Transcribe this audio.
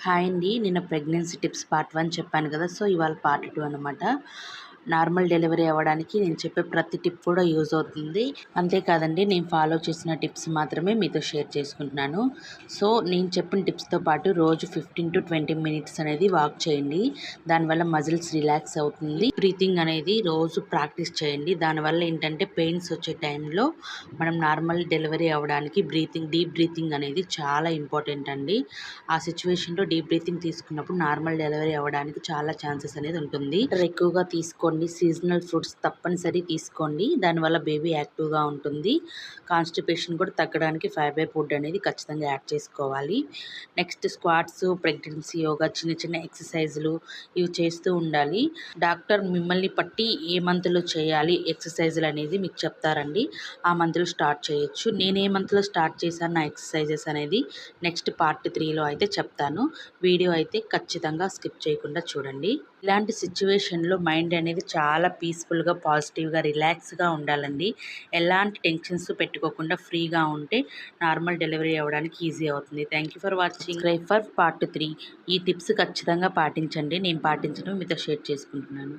Hi అండి. నిన్న pregnancy tips part 1 చెప్పాను కదా! సో, ఇవాళ పార్ట్ 2 అనమాట. నార్మల్ డెలివరీ అవ్వడానికి నేను చెప్పే ప్రతి టిప్ కూడా యూజ్ అవుతుంది. అంతేకాదండి, నేను ఫాలో చేసిన టిప్స్ మాత్రమే మీతో షేర్ చేసుకుంటున్నాను. సో, నేను చెప్పిన టిప్స్‌తో పాటు రోజు 15-20 మినిట్స్ అనేది వాక్ చేయండి. దానివల్ల మజిల్స్ రిలాక్స్ అవుతుంది. బ్రీతింగ్ అనేది రోజు ప్రాక్టీస్ చేయండి. దానివల్ల ఏంటంటే పెయిన్స్ వచ్చే టైంలో మనం నార్మల్ డెలివరీ అవ్వడానికి డీప్ బ్రీతింగ్ అనేది చాలా ఇంపార్టెంట్ అండి. ఆ సిచ్యువేషన్‌లో డీప్ బ్రీతింగ్ తీసుకున్నప్పుడు నార్మల్ డెలివరీ అవ్వడానికి చాలా ఛాన్సెస్ అనేది ఉంటుంది. వాటర్ ఎక్కువగా తీసుకోండి. సీజనల్ ఫ్రూట్స్ తప్పనిసరి తీసుకోండి. దానివల్ల బేబీ యాక్టివ్‌గా ఉంటుంది. కాన్‌స్టిపేషన్ కూడా తగ్గడానికి ఫైబర్ ఫుడ్ అనేది ఖచ్చితంగా యాడ్ చేసుకోవాలి. నెక్స్ట్ స్క్వాట్స్, ప్రెగ్నెన్సీ యోగా, చిన్న చిన్న ఎక్సర్సైజులు ఇవి చేస్తూ ఉండాలి. డాక్టర్ మిమ్మల్ని పట్టి ఏ మంత్‌లో చేయాలి ఎక్సర్సైజులు అనేది మీకు చెప్తారండి. ఆ మంత్‌లో స్టార్ట్ చేయొచ్చు. నేను ఏ మంత్‌లో స్టార్ట్ చేశాను నా ఎక్సర్సైజెస్ అనేది నెక్స్ట్ పార్ట్ 3లో అయితే చెప్తాను. వీడియో అయితే ఖచ్చితంగా స్కిప్ చేయకుండా చూడండి. ఇలాంటి సిచ్యువేషన్‌లో మైండ్ అనేది చాలా పీస్‌ఫుల్‌గా, పాజిటివ్‌గా, రిలాక్స్‌గా ఉండాలండి. ఎలాంటి టెన్షన్స్ పెట్టుకోకుండా ఫ్రీగా ఉంటే నార్మల్ డెలివరీ అవ్వడానికి ఈజీ అవుతుంది. Thank you for watching. Subscribe for part 3. ఈ టిప్స్ ఖచ్చితంగా పాటించండి. నేను పాటించడం మీతో షేర్ చేసుకుంటున్నాను.